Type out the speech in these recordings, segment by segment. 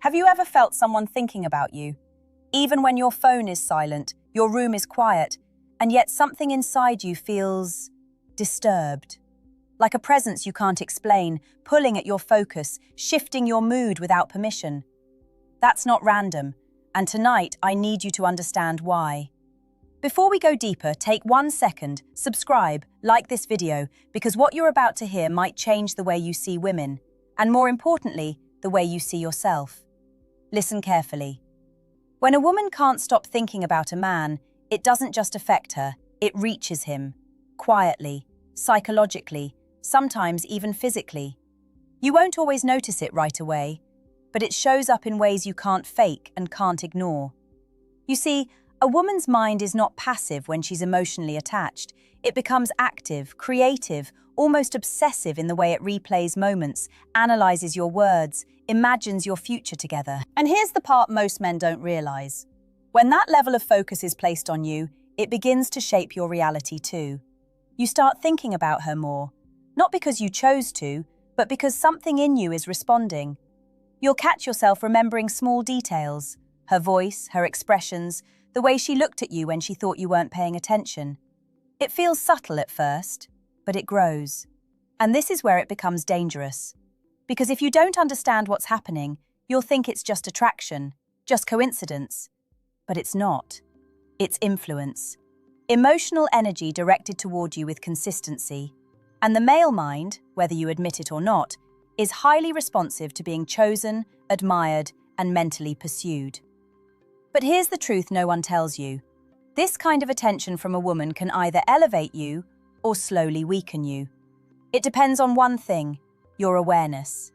Have you ever felt someone thinking about you? Even when your phone is silent, your room is quiet, and yet something inside you feels disturbed. Like a presence you can't explain, pulling at your focus, shifting your mood without permission. That's not random, and tonight I need you to understand why. Before we go deeper, take 1 second, subscribe, like this video, because what you're about to hear might change the way you see women, and more importantly, the way you see yourself. Listen carefully. When a woman can't stop thinking about a man, it doesn't just affect her, it reaches him. Quietly, psychologically, sometimes even physically. You won't always notice it right away, but it shows up in ways you can't fake and can't ignore. You see, a woman's mind is not passive when she's emotionally attached. It becomes active, creative, almost obsessive in the way it replays moments, analyzes your words, imagines your future together. And here's the part most men don't realize. When that level of focus is placed on you, it begins to shape your reality too. You start thinking about her more, not because you chose to, but because something in you is responding. You'll catch yourself remembering small details, her voice, her expressions, the way she looked at you when she thought you weren't paying attention. It feels subtle at first, but it grows. And this is where it becomes dangerous. Because if you don't understand what's happening, you'll think it's just attraction, just coincidence. But it's not. It's influence. Emotional energy directed toward you with consistency. And the male mind, whether you admit it or not, is highly responsive to being chosen, admired, and mentally pursued. But here's the truth no one tells you. This kind of attention from a woman can either elevate you or slowly weaken you. It depends on one thing, your awareness.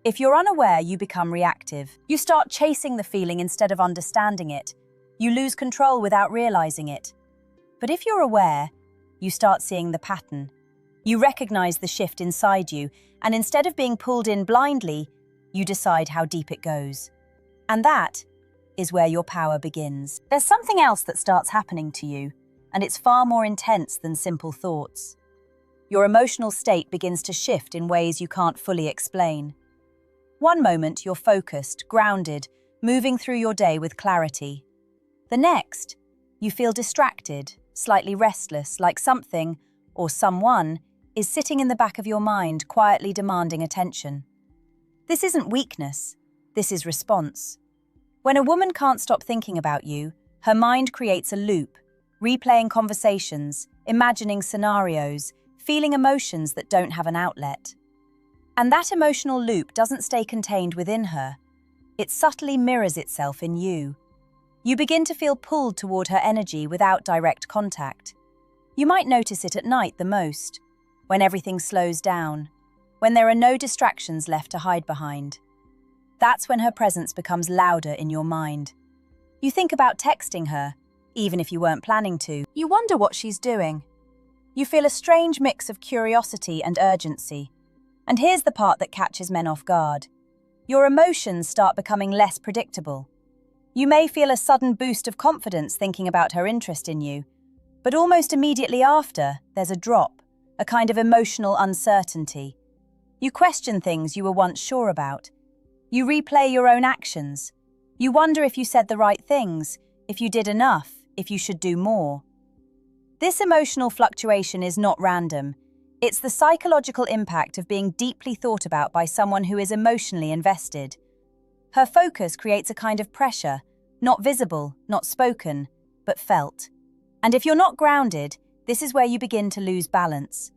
If you're unaware, you become reactive. You start chasing the feeling instead of understanding it. You lose control without realizing it. But if you're aware, you start seeing the pattern. You recognize the shift inside you, and instead of being pulled in blindly, you decide how deep it goes. And that is where your power begins. There's something else that starts happening to you, and it's far more intense than simple thoughts. Your emotional state begins to shift in ways you can't fully explain. One moment, you're focused, grounded, moving through your day with clarity. The next, you feel distracted, slightly restless, like something, or someone, is sitting in the back of your mind, quietly demanding attention. This isn't weakness, this is response. When a woman can't stop thinking about you, her mind creates a loop, replaying conversations, imagining scenarios, feeling emotions that don't have an outlet. And that emotional loop doesn't stay contained within her. It subtly mirrors itself in you. You begin to feel pulled toward her energy without direct contact. You might notice it at night the most, when everything slows down, when there are no distractions left to hide behind. That's when her presence becomes louder in your mind. You think about texting her, even if you weren't planning to. You wonder what she's doing. You feel a strange mix of curiosity and urgency. And here's the part that catches men off guard. Your emotions start becoming less predictable. You may feel a sudden boost of confidence thinking about her interest in you, but almost immediately after, there's a drop, a kind of emotional uncertainty. You question things you were once sure about. You replay your own actions. You wonder if you said the right things, if you did enough, if you should do more. This emotional fluctuation is not random. It's the psychological impact of being deeply thought about by someone who is emotionally invested. Her focus creates a kind of pressure, not visible, not spoken, but felt. And if you're not grounded, this is where you begin to lose balance.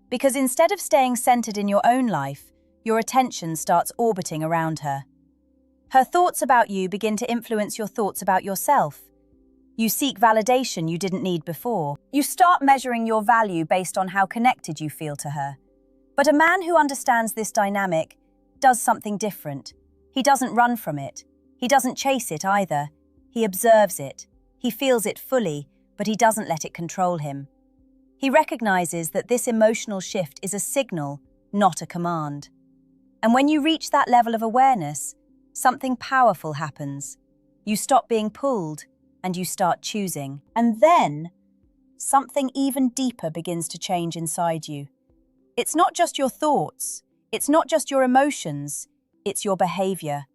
Because instead of staying centered in your own life, your attention starts orbiting around her. Her thoughts about you begin to influence your thoughts about yourself. You seek validation you didn't need before. You start measuring your value based on how connected you feel to her. But a man who understands this dynamic does something different. He doesn't run from it. He doesn't chase it either. He observes it. He feels it fully, but he doesn't let it control him. He recognizes that this emotional shift is a signal, not a command. And when you reach that level of awareness, something powerful happens. You stop being pulled, and you start choosing. And then, something even deeper begins to change inside you. It's not just your thoughts, it's not just your emotions, it's your behavior.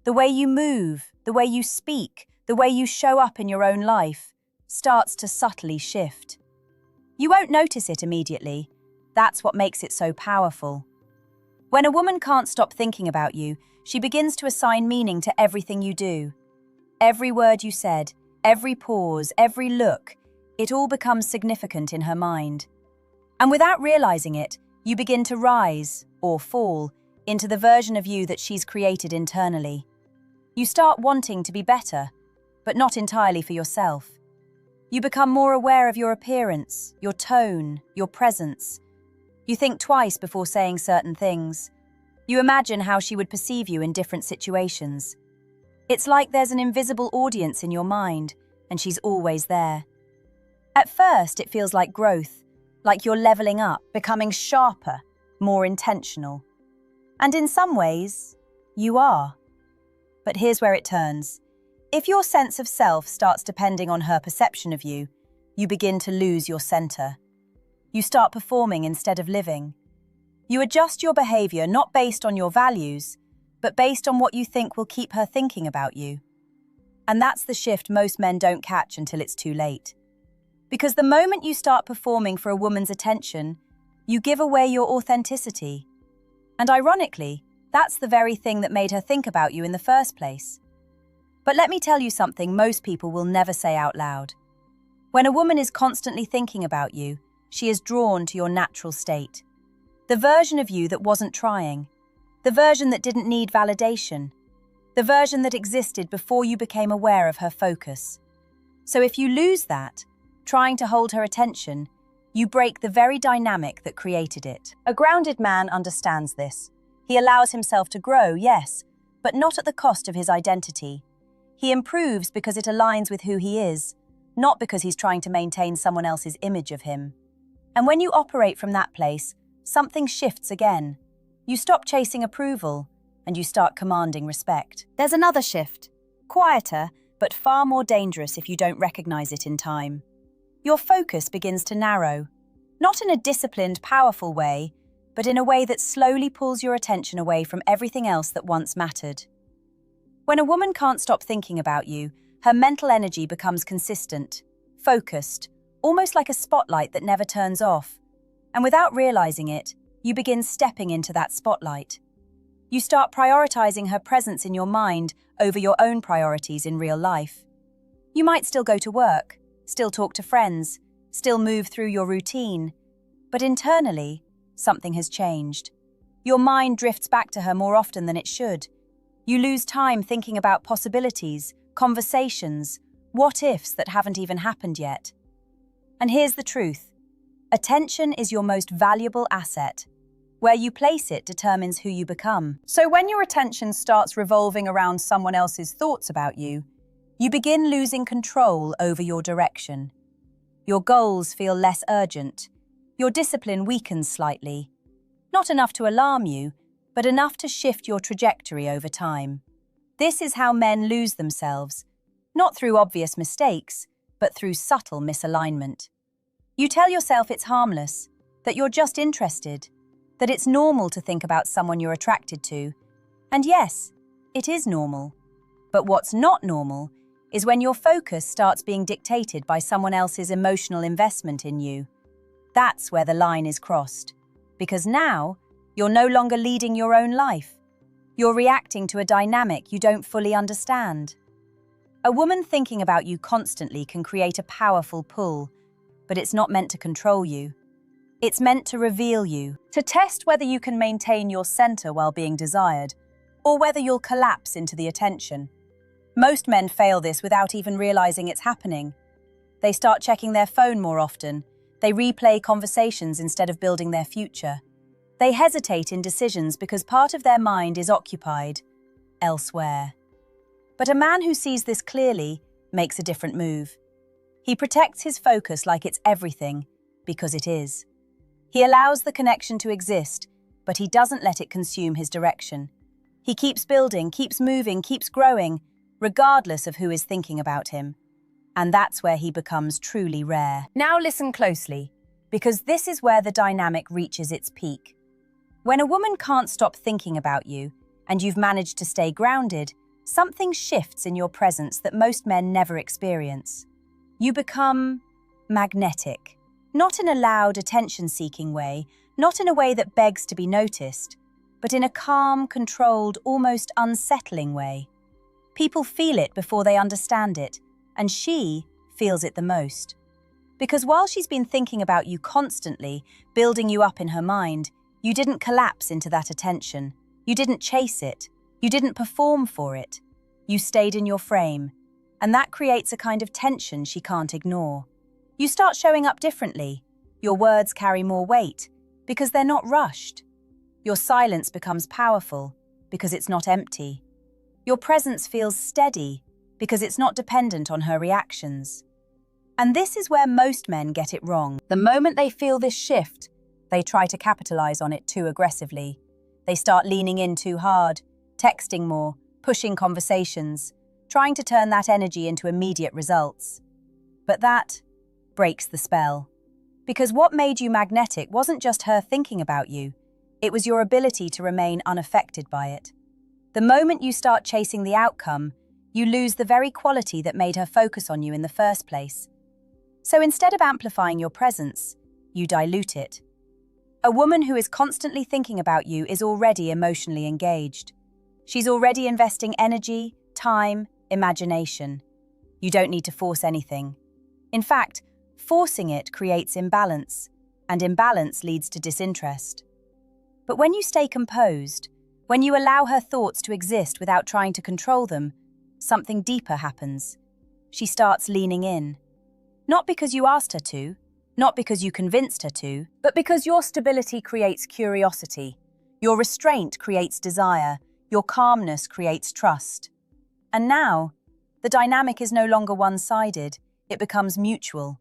The way you move, the way you speak, the way you show up in your own life starts to subtly shift. You won't notice it immediately. That's what makes it so powerful. When a woman can't stop thinking about you, she begins to assign meaning to everything you do. Every word you said, every pause, every look, it all becomes significant in her mind. And without realizing it, you begin to rise, or fall, into the version of you that she's created internally. You start wanting to be better, but not entirely for yourself. You become more aware of your appearance, your tone, your presence. You think twice before saying certain things. You imagine how she would perceive you in different situations. It's like there's an invisible audience in your mind, and she's always there. At first, it feels like growth, like you're leveling up, becoming sharper, more intentional. And in some ways, you are. But here's where it turns. If your sense of self starts depending on her perception of you, you begin to lose your center. You start performing instead of living. You adjust your behavior not based on your values, but based on what you think will keep her thinking about you. And that's the shift most men don't catch until it's too late. Because the moment you start performing for a woman's attention, you give away your authenticity. And ironically, that's the very thing that made her think about you in the first place. But let me tell you something most people will never say out loud. When a woman is constantly thinking about you, she is drawn to your natural state. The version of you that wasn't trying. The version that didn't need validation. The version that existed before you became aware of her focus. So if you lose that, trying to hold her attention, you break the very dynamic that created it. A grounded man understands this. He allows himself to grow, yes, but not at the cost of his identity. He improves because it aligns with who he is, not because he's trying to maintain someone else's image of him. And when you operate from that place, something shifts again. You stop chasing approval, and you start commanding respect. There's another shift, quieter, but far more dangerous if you don't recognize it in time. Your focus begins to narrow, not in a disciplined, powerful way, but in a way that slowly pulls your attention away from everything else that once mattered. When a woman can't stop thinking about you, her mental energy becomes consistent, focused, almost like a spotlight that never turns off. And without realizing it, you begin stepping into that spotlight. You start prioritizing her presence in your mind over your own priorities in real life. You might still go to work, still talk to friends, still move through your routine, but internally, something has changed. Your mind drifts back to her more often than it should. You lose time thinking about possibilities, conversations, what-ifs that haven't even happened yet. And here's the truth. Attention is your most valuable asset. Where you place it determines who you become. So when your attention starts revolving around someone else's thoughts about you, you begin losing control over your direction. Your goals feel less urgent. Your discipline weakens slightly. Not enough to alarm you, but enough to shift your trajectory over time. This is how men lose themselves, not through obvious mistakes, but through subtle misalignment. You tell yourself it's harmless, that you're just interested, that it's normal to think about someone you're attracted to. And yes, it is normal. But what's not normal is when your focus starts being dictated by someone else's emotional investment in you. That's where the line is crossed. Because now, you're no longer leading your own life. You're reacting to a dynamic you don't fully understand. A woman thinking about you constantly can create a powerful pull, but it's not meant to control you. It's meant to reveal you, to test whether you can maintain your center while being desired, or whether you'll collapse into the attention. Most men fail this without even realizing it's happening. They start checking their phone more often. They replay conversations instead of building their future. They hesitate in decisions because part of their mind is occupied elsewhere. But a man who sees this clearly makes a different move. He protects his focus like it's everything, because it is. He allows the connection to exist, but he doesn't let it consume his direction. He keeps building, keeps moving, keeps growing, regardless of who is thinking about him. And that's where he becomes truly rare. Now listen closely, because this is where the dynamic reaches its peak. When a woman can't stop thinking about you, and you've managed to stay grounded, something shifts in your presence that most men never experience. You become magnetic, not in a loud, attention-seeking way, not in a way that begs to be noticed, but in a calm, controlled, almost unsettling way. People feel it before they understand it, and she feels it the most. Because while she's been thinking about you constantly, building you up in her mind, you didn't collapse into that attention. You didn't chase it. You didn't perform for it. You stayed in your frame, and that creates a kind of tension she can't ignore. You start showing up differently. Your words carry more weight because they're not rushed. Your silence becomes powerful because it's not empty. Your presence feels steady because it's not dependent on her reactions. And this is where most men get it wrong. The moment they feel this shift, they try to capitalize on it too aggressively. They start leaning in too hard, texting more, pushing conversations, trying to turn that energy into immediate results. But that breaks the spell. Because what made you magnetic wasn't just her thinking about you, it was your ability to remain unaffected by it. The moment you start chasing the outcome, you lose the very quality that made her focus on you in the first place. So instead of amplifying your presence, you dilute it. A woman who is constantly thinking about you is already emotionally engaged. She's already investing energy, time, imagination. You don't need to force anything. In fact, forcing it creates imbalance, and imbalance leads to disinterest. But when you stay composed, when you allow her thoughts to exist without trying to control them, something deeper happens. She starts leaning in. Not because you asked her to, not because you convinced her to, but because your stability creates curiosity. Your restraint creates desire. Your calmness creates trust. And now, the dynamic is no longer one-sided. It becomes mutual.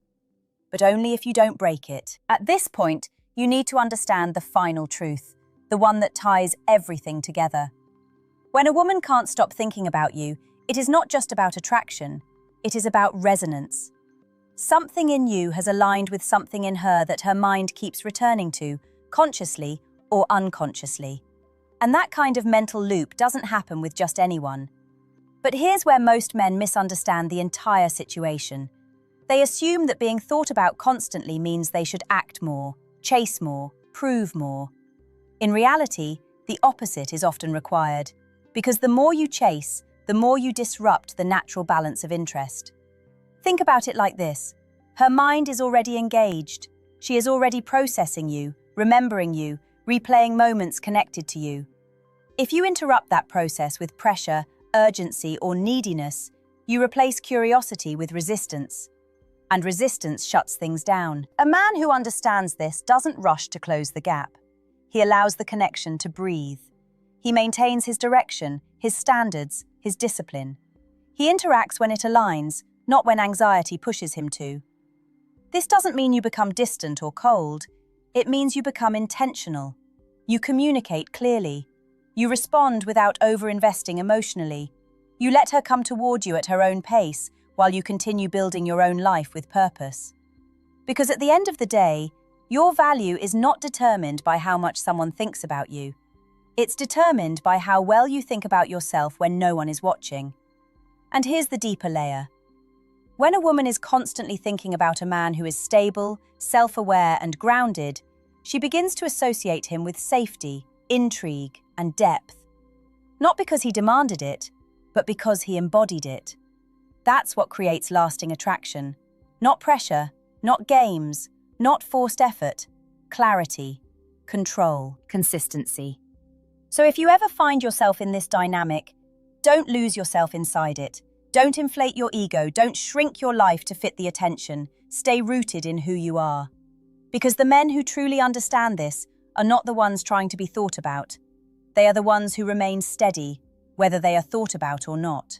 But only if you don't break it. At this point, you need to understand the final truth, the one that ties everything together. When a woman can't stop thinking about you, it is not just about attraction, it is about resonance. Something in you has aligned with something in her that her mind keeps returning to, consciously or unconsciously. And that kind of mental loop doesn't happen with just anyone. But here's where most men misunderstand the entire situation. They assume that being thought about constantly means they should act more, chase more, prove more. In reality, the opposite is often required, because the more you chase, the more you disrupt the natural balance of interest. Think about it like this. Her mind is already engaged. She is already processing you, remembering you, replaying moments connected to you. If you interrupt that process with pressure, urgency, or neediness, you replace curiosity with resistance. And resistance shuts things down. A man who understands this doesn't rush to close the gap. He allows the connection to breathe. He maintains his direction, his standards, his discipline. He interacts when it aligns, not when anxiety pushes him to. This doesn't mean you become distant or cold. It means you become intentional. You communicate clearly. You respond without over-investing emotionally. You let her come toward you at her own pace while you continue building your own life with purpose. Because at the end of the day, your value is not determined by how much someone thinks about you. It's determined by how well you think about yourself when no one is watching. And here's the deeper layer. When a woman is constantly thinking about a man who is stable, self-aware, and grounded, she begins to associate him with safety, intrigue, and depth. Not because he demanded it, but because he embodied it. That's what creates lasting attraction. Not pressure, not games, not forced effort. Clarity, control, consistency. So if you ever find yourself in this dynamic, don't lose yourself inside it. Don't inflate your ego. Don't shrink your life to fit the attention. Stay rooted in who you are. Because the men who truly understand this are not the ones trying to be thought about. They are the ones who remain steady, whether they are thought about or not.